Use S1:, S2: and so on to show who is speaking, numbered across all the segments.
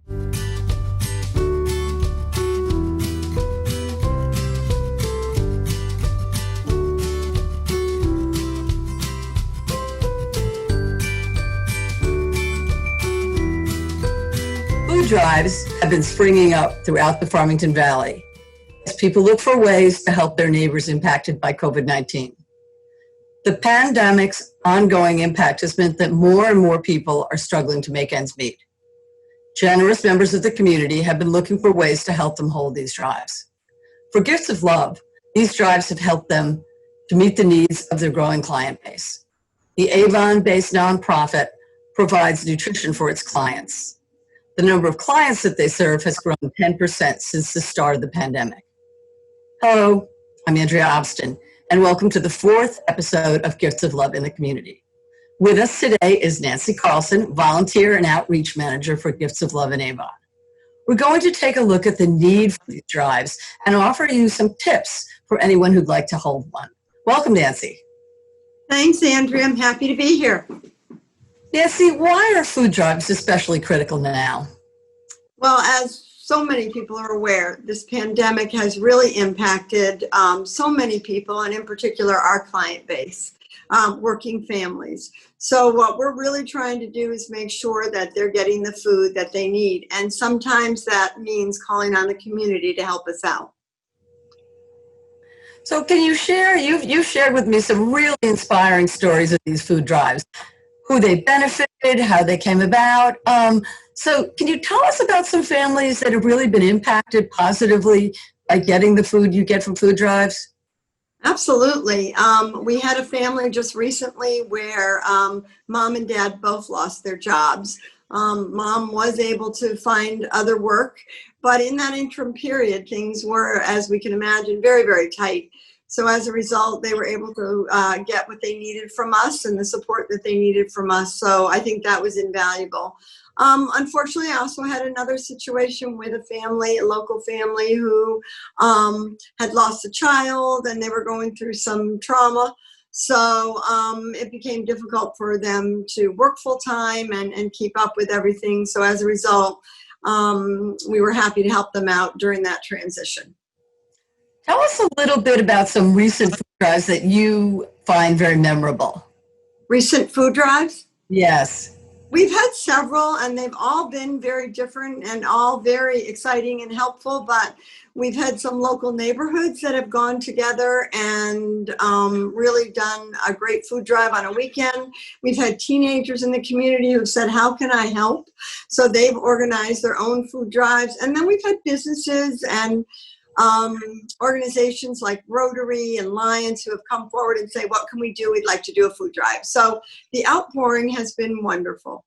S1: Food drives have been springing up throughout the Farmington Valley as people look for ways to help their neighbors impacted by COVID-19. The pandemic's ongoing impact has meant that more and more people are struggling to make ends meet. Generous members of the community have been looking for ways to help them hold these drives. For Gifts of Love, these drives have helped them to meet the needs of their growing client base. The Avon-based nonprofit provides nutrition for its clients. The number of clients that they serve has grown 10% since the start of the pandemic. Hello, I'm Andrea Obstin, and welcome to the 4th episode of Gifts of Love in the Community. With us today is Nancy Carlson, Volunteer and Outreach Manager for Gifts of Love in Avon. We're going to take a look at the need for these drives and offer you some tips for anyone who'd like to hold one. Welcome, Nancy.
S2: Thanks, Andrea. I'm happy to be here.
S1: Nancy, why are food drives especially critical now?
S2: Well, as so many people are aware, this pandemic has really impacted so many people, and in particular our client base, working families. So what we're really trying to do is make sure that they're getting the food that they need. And sometimes that means calling on the community to help us out.
S1: So can you share, you've shared with me some really inspiring stories of these food drives, who they benefited, how they came about. So can you tell us about some families that have really been impacted positively by getting the food you get from food drives?
S2: Absolutely. We had a family just recently where mom and dad both lost their jobs. Mom was able to find other work, but in that interim period, things were, as we can imagine, very, very tight. So as a result, they were able to get what they needed from us and the support that they needed from us. So I think that was invaluable. Unfortunately, I also had another situation with a family, a local family who had lost a child and they were going through some trauma. So it became difficult for them to work full time and keep up with everything. So as a result, we were happy to help them out during that transition.
S1: Tell us a little bit about some recent food drives that you find very memorable.
S2: Recent food drives?
S1: Yes.
S2: We've had several, and they've all been very different and all very exciting and helpful, but we've had some local neighborhoods that have gone together and really done a great food drive on a weekend. We've had teenagers in the community who've said, how can I help? So they've organized their own food drives. And then we've had businesses and organizations like Rotary and Lions who have come forward and say, what can we do? We'd like to do a food drive. So the outpouring has been wonderful.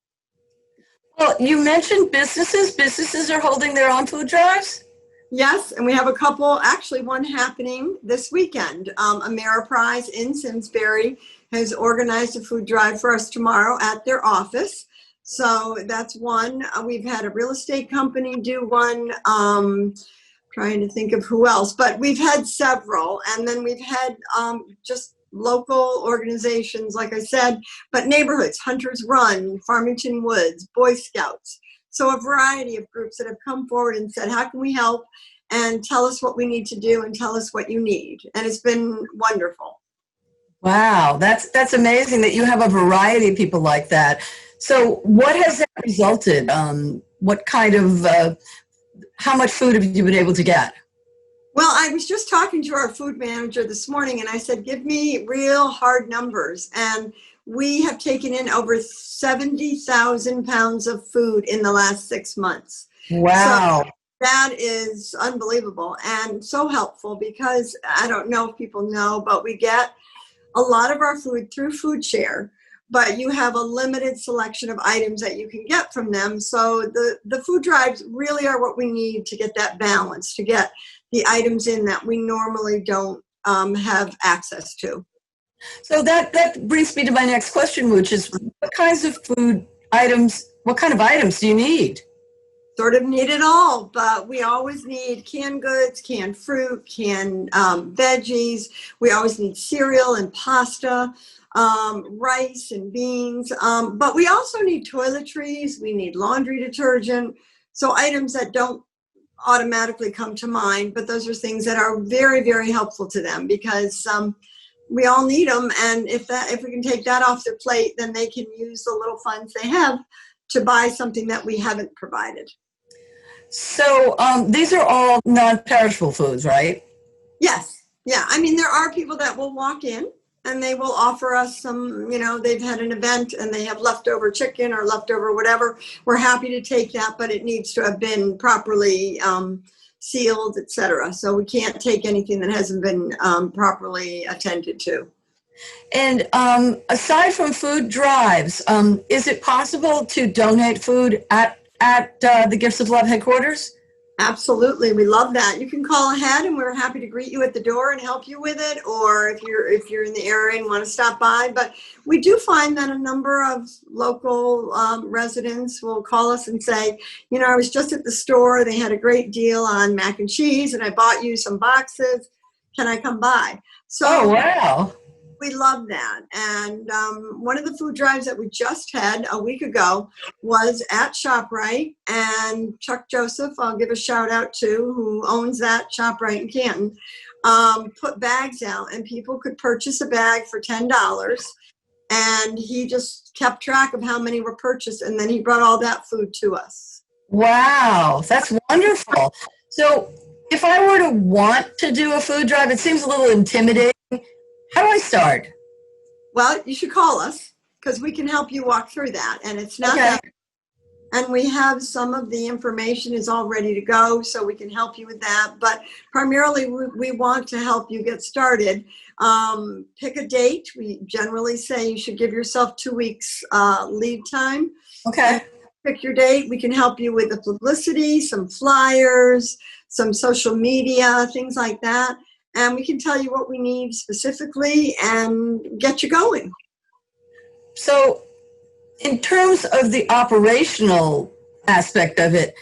S1: Well, you mentioned businesses. Businesses are holding their own food drives?
S2: Yes, and we have a couple, actually one happening this weekend. Ameriprise in Simsbury has organized a food drive for us tomorrow at their office. So that's one. We've had a real estate company do one. Trying to think of who else, but we've had several, and then we've had just local organizations, like I said, but neighborhoods, Hunters Run, Farmington Woods, Boy Scouts. So a variety of groups that have come forward and said, how can we help? And tell us what we need to do and tell us what you need. And it's been wonderful.
S1: Wow, that's amazing that you have a variety of people like that. So what has that resulted? What kind of how much food have you been able to get?
S2: Well, I was just talking to our food manager this morning and I said, give me real hard numbers. And we have taken in over 70,000 pounds of food in the last 6 months.
S1: Wow.
S2: So that is unbelievable and so helpful because I don't know if people know, but we get a lot of our food through Food Share. But you have a limited selection of items that you can get from them. So the food drives really are what we need to get that balance, to get the items in that we normally don't have access to.
S1: So that brings me to my next question, which is what kinds of food items, what kind of items do you need?
S2: Sort of need it all, but we always need canned goods, canned fruit, canned veggies. We always need cereal and pasta. Rice and beans, but we also need toiletries, we need laundry detergent. So items that don't automatically come to mind, but those are things that are very, very helpful to them because we all need them. And if we can take that off their plate, then they can use the little funds they have to buy something that we haven't provided.
S1: So these are all non-perishable foods, right?
S2: Yes. Yeah. I mean, there are people that will walk in and they will offer us some, they've had an event and they have leftover chicken or leftover whatever. We're happy to take that, but it needs to have been properly sealed, etc. So we can't take anything that hasn't been properly attended to.
S1: And aside from food drives, is it possible to donate food at the Gifts of Love headquarters?
S2: Absolutely, we love that. You can call ahead, and we're happy to greet you at the door and help you with it. Or if you're in the area and want to stop by, but we do find that a number of local residents will call us and say, I was just at the store. They had a great deal on mac and cheese, and I bought you some boxes. Can I come by? So,
S1: oh, wow.
S2: We love that. And one of the food drives that we just had a week ago was at ShopRite. And Chuck Joseph, I'll give a shout out to, who owns that ShopRite in Canton, put bags out and people could purchase a bag for $10. And he just kept track of how many were purchased. And then he brought all that food to us.
S1: Wow, that's wonderful. So if I were to want to do a food drive, it seems a little intimidating. How do I start?
S2: Well, you should call us because we can help you walk through that. And it's not
S1: Okay.
S2: that. And we have some of the information is all ready to go, so we can help you with that. But primarily, we want to help you get started. Pick a date. We generally say you should give yourself 2 weeks lead time.
S1: Okay.
S2: Pick your date. We can help you with the publicity, some flyers, some social media, things like that. And we can tell you what we need specifically and get you going.
S1: So in terms of the operational aspect of it,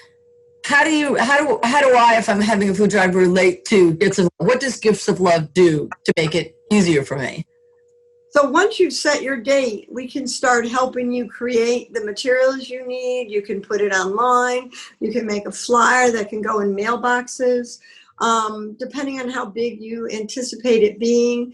S1: how do I, if I'm having a food drive, relate to Gifts of Love? What does Gifts of Love do to make it easier for me?
S2: So once you've set your date, we can start helping you create the materials you need. You can put it online. You can make a flyer that can go in mailboxes. Depending on how big you anticipate it being.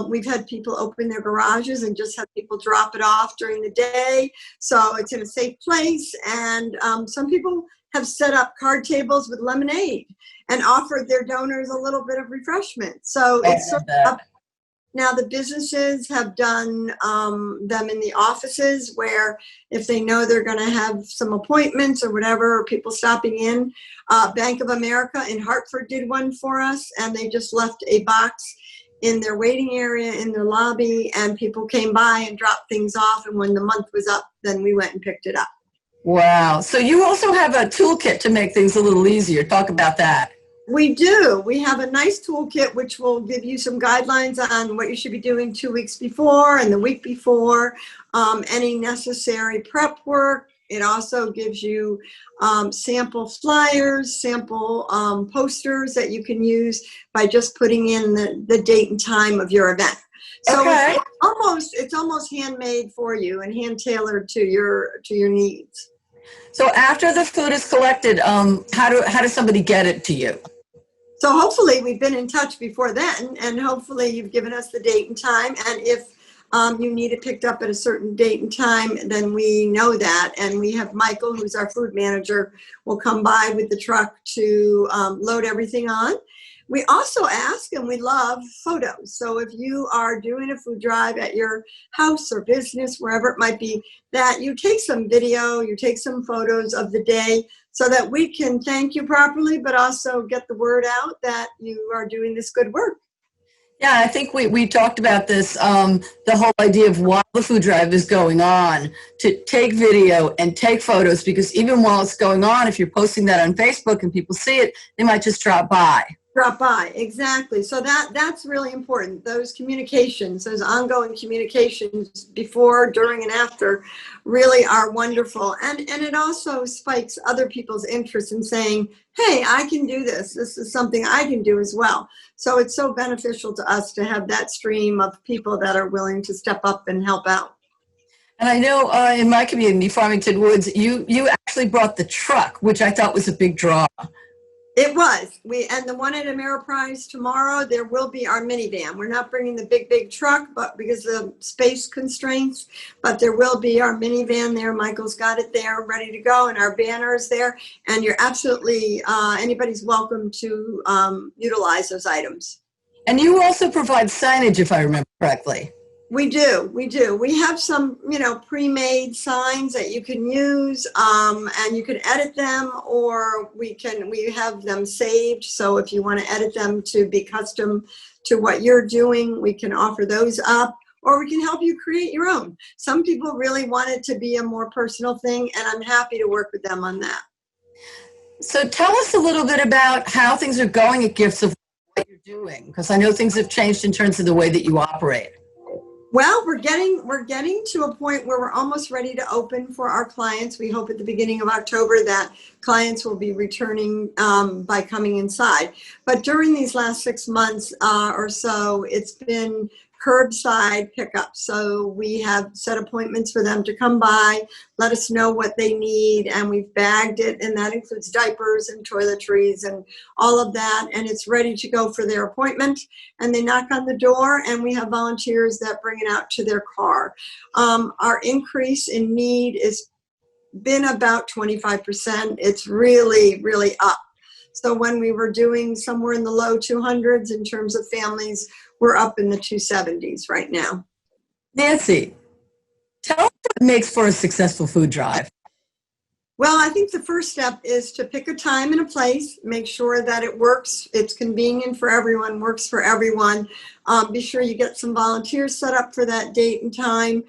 S2: We've had people open their garages and just have people drop it off during the day. So it's in a safe place. And some people have set up card tables with lemonade and offered their donors a little bit of refreshment. So it's sort of up. Now the businesses have done them in the offices where if they know they're going to have some appointments or whatever, or people stopping in. Bank of America in Hartford did one for us, and they just left a box in their waiting area in their lobby, and people came by and dropped things off. And when the month was up, then we went and picked it up.
S1: Wow. So you also have a toolkit to make things a little easier. Talk about that.
S2: We do. We have a nice toolkit which will give you some guidelines on what you should be doing 2 weeks before and the week before, any necessary prep work. It also gives you sample flyers, sample posters that you can use by just putting in the date and time of your event. So
S1: Okay.
S2: it's almost handmade for you and hand tailored to your needs.
S1: So after the food is collected, how does somebody get it to you?
S2: So hopefully we've been in touch before then, and hopefully you've given us the date and time. And if you need it picked up at a certain date and time, then we know that. And we have Michael, who's our food manager, will come by with the truck to load everything on. We also ask, and we love photos. So if you are doing a food drive at your house or business, wherever it might be, that you take some video, you take some photos of the day so that we can thank you properly, but also get the word out that you are doing this good work.
S1: Yeah, I think we talked about this, the whole idea of while the food drive is going on, to take video and take photos, because even while it's going on, if you're posting that on Facebook and people see it, they might just drop by.
S2: Drop by, exactly. So that's really important. Those communications, those ongoing communications before, during, and after really are wonderful. And it also spikes other people's interest in saying, hey, I can do this. This is something I can do as well. So it's so beneficial to us to have that stream of people that are willing to step up and help out.
S1: And I know in my community, Farmington Woods, you actually brought the truck, which I thought was a big draw.
S2: It was. And the one at Ameriprise tomorrow, there will be our minivan. We're not bringing the big truck, but because of space constraints, but there will be our minivan there. Michael's got it there, ready to go, and our banner is there. And you're absolutely, anybody's welcome to utilize those items.
S1: And you also provide signage, if I remember correctly.
S2: We do. We have some, pre-made signs that you can use, and you can edit them, or we have them saved. So if you want to edit them to be custom to what you're doing, we can offer those up, or we can help you create your own. Some people really want it to be a more personal thing, and I'm happy to work with them on that.
S1: So tell us a little bit about how things are going at Gifts of what you're doing, because I know things have changed in terms of the way that you operate.
S2: Well, we're getting to a point where we're almost ready to open for our clients. We hope at the beginning of October that clients will be returning by coming inside. But during these last 6 months or so, it's been curbside pickup. So we have set appointments for them to come by, let us know what they need, and we've bagged it, and that includes diapers and toiletries and all of that, and it's ready to go for their appointment. And they knock on the door, and we have volunteers that bring it out to their car. Our increase in need has been about 25%. It's really, really up. So when we were doing somewhere in the low 200s in terms of families, we're up in the 270s right now.
S1: Nancy, tell us what makes for a successful food drive.
S2: Well, I think the first step is to pick a time and a place, make sure that it works, it's convenient for everyone, works for everyone. Be sure you get some volunteers set up for that date and time.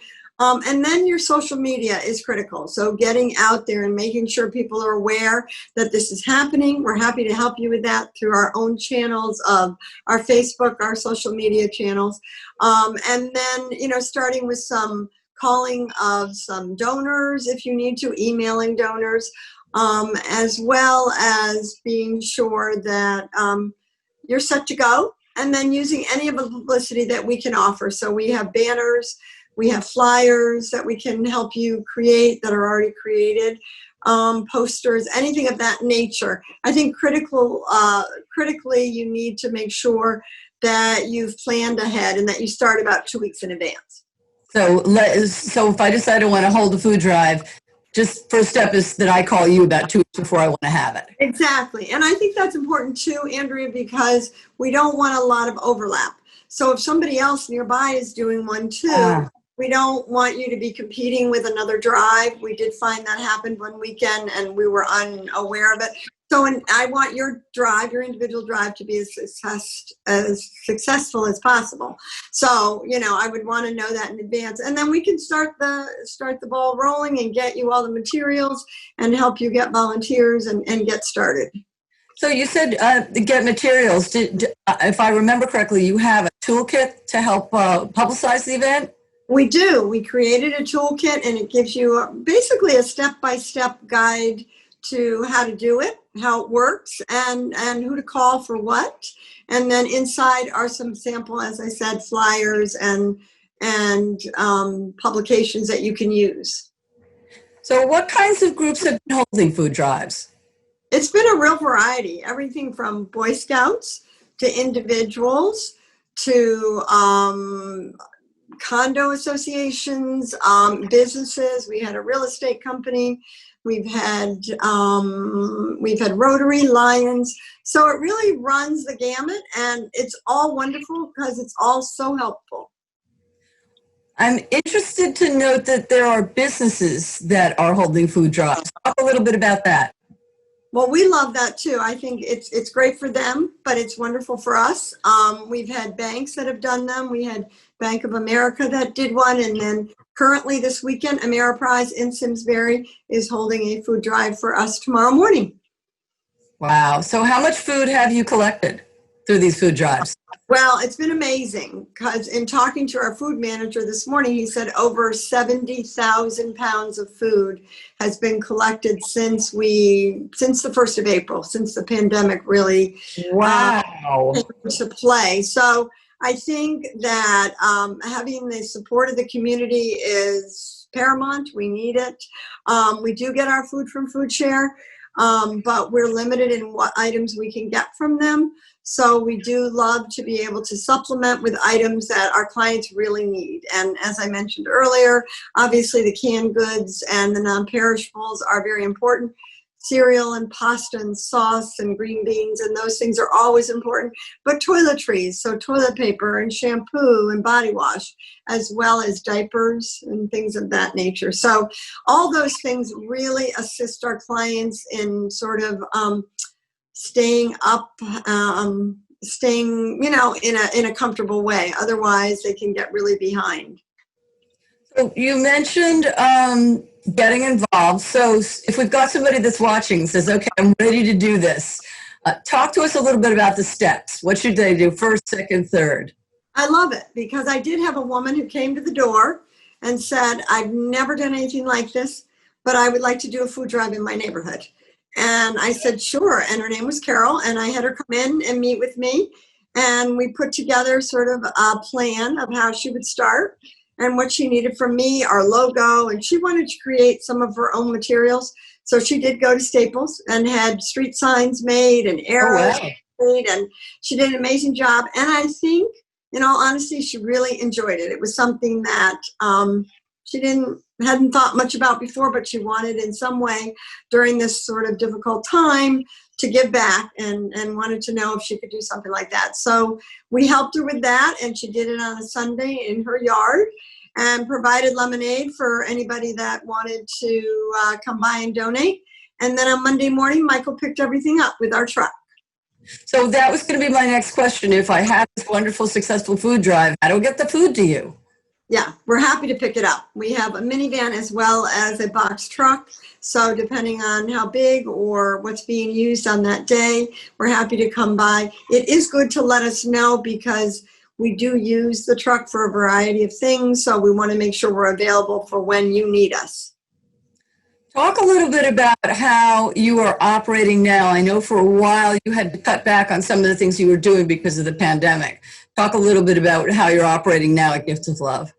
S2: And then your social media is critical. So getting out there and making sure people are aware that this is happening. We're happy to help you with that through our own channels of our Facebook, our social media channels. And then, starting with some calling of some donors if you need to, emailing donors, as well as being sure that you're set to go, and then using any of the publicity that we can offer. So we have banners, we have flyers that we can help you create that are already created, posters, anything of that nature. I think critically, you need to make sure that you've planned ahead and that you start about 2 weeks in advance.
S1: So if I decide I want to hold a food drive, just first step is that I call you about 2 weeks before I want to have it.
S2: Exactly. And I think that's important too, Andrea, because we don't want a lot of overlap. So if somebody else nearby is doing one too, we don't want you to be competing with another drive. We did find that happened one weekend and we were unaware of it. So I want your individual drive to be as successful as possible. So, I would want to know that in advance. And then we can start the ball rolling and get you all the materials and help you get volunteers and get started.
S1: So you said get materials. If I remember correctly, you have a toolkit to help publicize the event?
S2: We do. We created a toolkit, and it gives you basically a step-by-step guide to how to do it, how it works, and who to call for what. And then inside are some sample, as I said, flyers and publications that you can use.
S1: So what kinds of groups have been holding food drives?
S2: It's been a real variety, everything from Boy Scouts to individuals to condo associations, businesses. We had a real estate company. We've had Rotary, Lions. So it really runs the gamut, and it's all wonderful because it's all so helpful.
S1: I'm interested to note that there are businesses that are holding food drives. Talk a little bit about that.
S2: Well, we love that too. I think it's great for them, but it's wonderful for us. We've had banks that have done them. We had Bank of America that did one, and then currently this weekend, Ameriprise in Simsbury is holding a food drive for us tomorrow morning.
S1: Wow. So how much food have you collected through these food drives?
S2: Well, it's been amazing because in talking to our food manager this morning, he said over 70,000 pounds of food has been collected since the 1st of April, since the pandemic really came into play. So I think that having the support of the community is paramount. We need it. We do get our food from Food Share, but we're limited in what items we can get from them. So we do love to be able to supplement with items that our clients really need. And as I mentioned earlier, obviously the canned goods and the non-perishables are very important. Cereal and pasta and sauce and green beans and those things are always important. But toiletries, so toilet paper and shampoo and body wash, as well as diapers and things of that nature. So all those things really assist our clients in sort of staying up, staying, in a comfortable way. Otherwise, they can get really behind.
S1: So you mentioned getting involved. So if we've got somebody that's watching and says, okay, I'm ready to do this, talk to us a little bit about the steps. What should they do first, second, third?
S2: I love it because I did have a woman who came to the door and said, I've never done anything like this, but I would like to do a food drive in my neighborhood. And I said, sure. And her name was Carol. And I had her come in and meet with me. And we put together sort of a plan of how she would start and what she needed from me, our logo. And she wanted to create some of her own materials. So she did go to Staples and had street signs made and arrows made. And she did an amazing job. And I think, in all honesty, she really enjoyed it. It was something that she hadn't thought much about before, but she wanted in some way during this sort of difficult time to give back and wanted to know if she could do something like that. So we helped her with that, and she did it on a Sunday in her yard and provided lemonade for anybody that wanted to come by and donate. And then on Monday morning, Michael picked everything up with our truck.
S1: So that was going to be my next question. If I have this wonderful, successful food drive, how do I get the food to you?
S2: Yeah, we're happy to pick it up. We have a minivan as well as a box truck. So depending on how big or what's being used on that day, we're happy to come by. It is good to let us know because we do use the truck for a variety of things. So we want to make sure we're available for when you need us.
S1: Talk a little bit about how you are operating now. I know for a while you had to cut back on some of the things you were doing because of the pandemic. Talk a little bit about how you're operating now at Gifts of Love.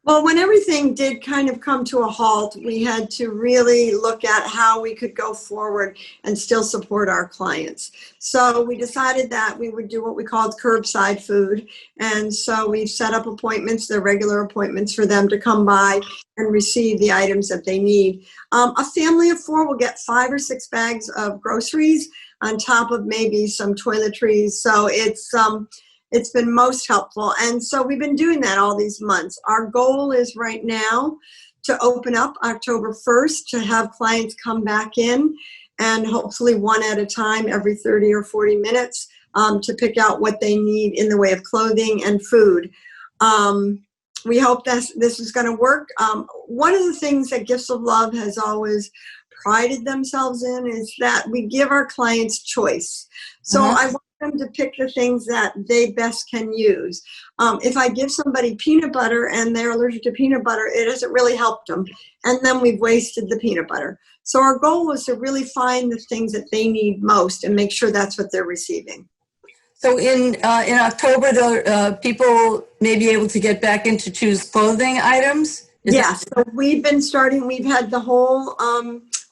S2: Well, when everything did kind of come to a halt, we had to really look at how we could go forward and still support our clients. So we decided that we would do what we called curbside food. And so we've set up appointments, the regular appointments for them to come by and receive the items that they need. A family of 4 will get 5 or 6 bags of groceries on top of maybe some toiletries. So it's been most helpful. And so we've been doing that all these months. Our goal is right now to open up October 1st to have clients come back in and hopefully one at a time every 30 or 40 minutes to pick out what they need in the way of clothing and food. We hope that this is going to work. One of the things that Gifts of Love has always prided themselves in is that we give our clients choice. So I want them to pick the things that they best can use. If I give somebody peanut butter and they're allergic to peanut butter, it hasn't really helped them. And then we've wasted the peanut butter. So our goal was to really find the things that they need most and make sure that's what they're receiving.
S1: So in October, the people may be able to get back into choose clothing items?
S2: Yes, so we've had the whole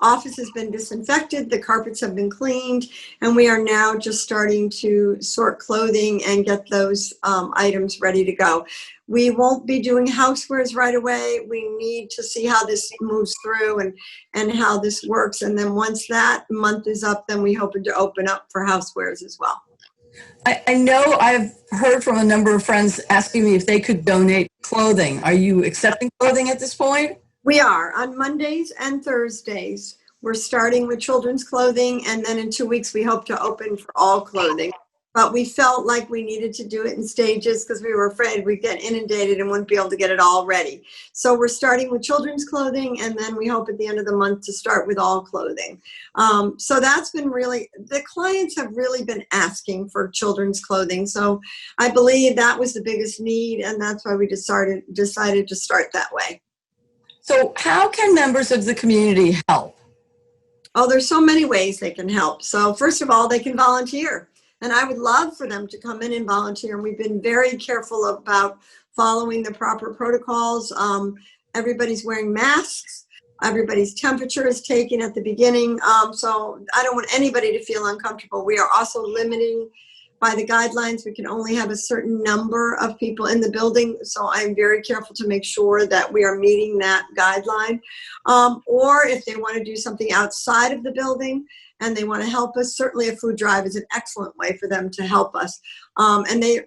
S2: office has been disinfected, the carpets have been cleaned, and we are now just starting to sort clothing and get those items ready to go. We won't be doing housewares right away. We need to see how this moves through and how this works. And then once that month is up, then we hope to open up for housewares as well.
S1: I know I've heard from a number of friends asking me if they could donate clothing. Are you accepting clothing at this point?
S2: We are. On Mondays and Thursdays, we're starting with children's clothing, and then in 2 weeks, we hope to open for all clothing. But we felt like we needed to do it in stages because we were afraid we'd get inundated and wouldn't be able to get it all ready. So we're starting with children's clothing, and then we hope at the end of the month to start with all clothing. So that's been really, the clients have really been asking for children's clothing. So I believe that was the biggest need, and that's why we decided to start that way.
S1: So how can members of the community help?
S2: Oh, there's so many ways they can help. So first of all, they can volunteer. And I would love for them to come in and volunteer. And we've been very careful about following the proper protocols. Everybody's wearing masks. Everybody's temperature is taken at the beginning. So I don't want anybody to feel uncomfortable. We are also limiting by the guidelines. We can only have a certain number of people in the building. So I'm very careful to make sure that we are meeting that guideline. Or if they want to do something outside of the building and they want to help us, certainly a food drive is an excellent way for them to help us. And they,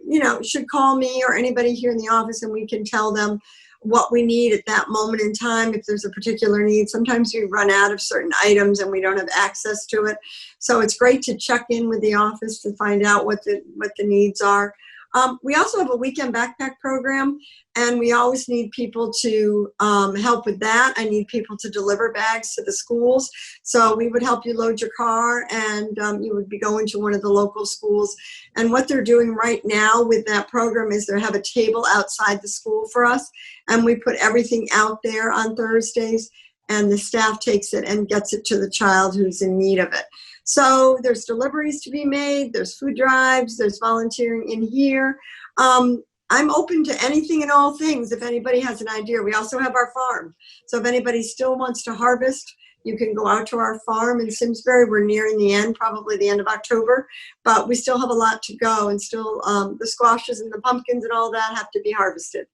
S2: should call me or anybody here in the office, and we can tell them what we need at that moment in time. If there's a particular need, sometimes we run out of certain items and we don't have access to it. So it's great to check in with the office to find out what the needs are. We also have a weekend backpack program, and we always need people to help with that. I need people to deliver bags to the schools. So we would help you load your car, and you would be going to one of the local schools. And what they're doing right now with that program is they have a table outside the school for us, and we put everything out there on Thursdays, and the staff takes it and gets it to the child who's in need of it. So there's deliveries to be made, there's food drives, there's volunteering in here. I'm open to anything and all things if anybody has an idea. We also have our farm. So if anybody still wants to harvest, you can go out to our farm in Simsbury. We're nearing the end, probably the end of October, but we still have a lot to go, and still the squashes and the pumpkins and all that have to be harvested.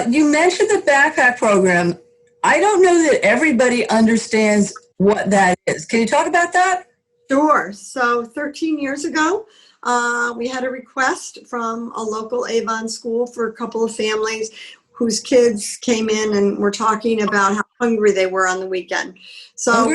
S1: You mentioned the backpack program. I don't know that everybody understands what that is. Can you talk about that?
S2: Sure. So 13 years ago, we had a request from a local Avon school for a couple of families whose kids came in and were talking about how hungry they were on the weekend. So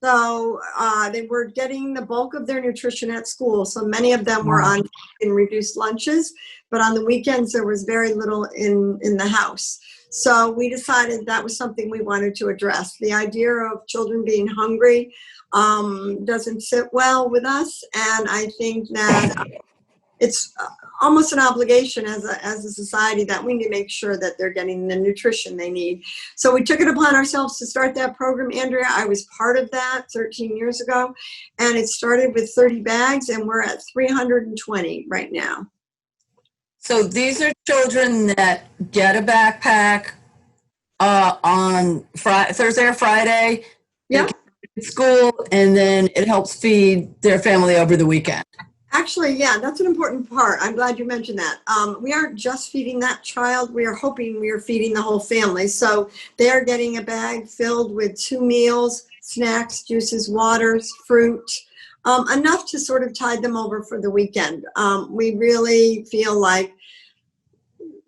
S2: they were getting the bulk of their nutrition at school. So many of them were on reduced lunches, but on the weekends there was very little in the house. So we decided that was something we wanted to address. The idea of children being hungry doesn't sit well with us, and I think that it's almost an obligation as a society that we need to make sure that they're getting the nutrition they need. So we took it upon ourselves to start that program, Andrea. I was part of that 13 years ago, and it started with 30 bags, and we're at 320 right now.
S1: So these are children that get a backpack on Thursday or Friday.
S2: Yeah.
S1: At school, and then it helps feed their family over the weekend.
S2: Actually, yeah, that's an important part. I'm glad you mentioned that. We aren't just feeding that child. We are hoping we are feeding the whole family. So they are getting a bag filled with 2 meals, snacks, juices, waters, fruit, enough to sort of tide them over for the weekend. We really feel like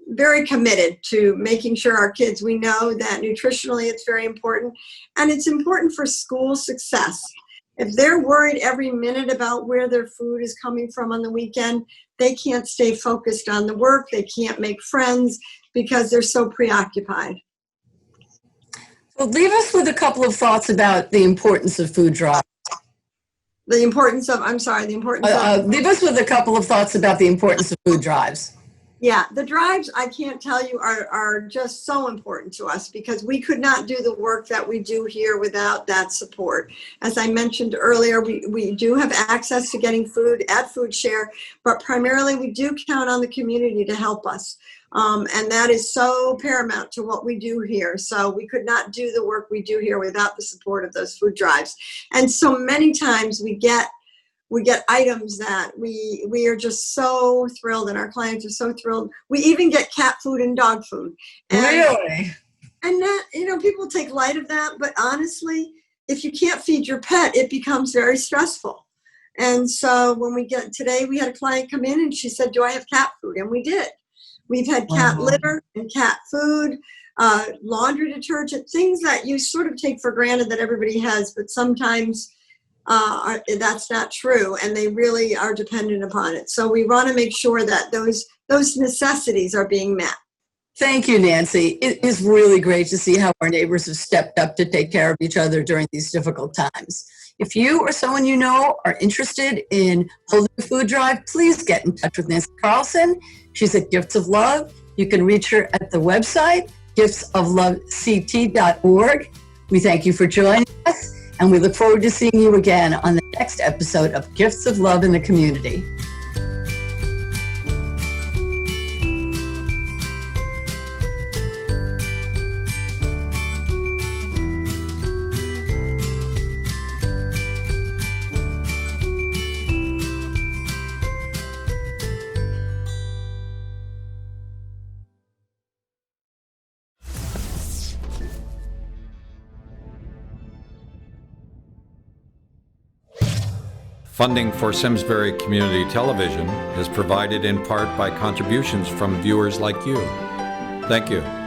S2: very committed to making sure our kids, we know that nutritionally it's very important, and it's important for school success. If they're worried every minute about where their food is coming from on the weekend, they can't stay focused on the work, they can't make friends because they're so preoccupied.
S1: So leave us with a couple of thoughts about the importance of food drives.
S2: Leave us
S1: with a couple of thoughts about the importance of food drives.
S2: Yeah, the drives, I can't tell you, are just so important to us because we could not do the work that we do here without that support. As I mentioned earlier, we do have access to getting food at Food Share, but primarily we do count on the community to help us. And that is so paramount to what we do here. So we could not do the work we do here without the support of those food drives. And so many times we get items that we are just so thrilled, and our clients are so thrilled. We even get cat food and dog food. And,
S1: really?
S2: And that, people take light of that, but honestly, if you can't feed your pet, it becomes very stressful. And so today we had a client come in and she said, "Do I have cat food?" And we did. We've had cat litter and cat food, laundry detergent, things that you sort of take for granted that everybody has, but sometimes that's not true, and they really are dependent upon it. So we want to make sure that those necessities are being met.
S1: Thank you, Nancy. It is really great to see how our neighbors have stepped up to take care of each other during these difficult times. If you or someone you know are interested in holding a food drive, please get in touch with Nancy Carlson. She's at Gifts of Love. You can reach her at the website, giftsoflovect.org. We thank you for joining us, and we look forward to seeing you again on the next episode of Gifts of Love in the Community.
S3: Funding for Simsbury Community Television is provided in part by contributions from viewers like you. Thank you.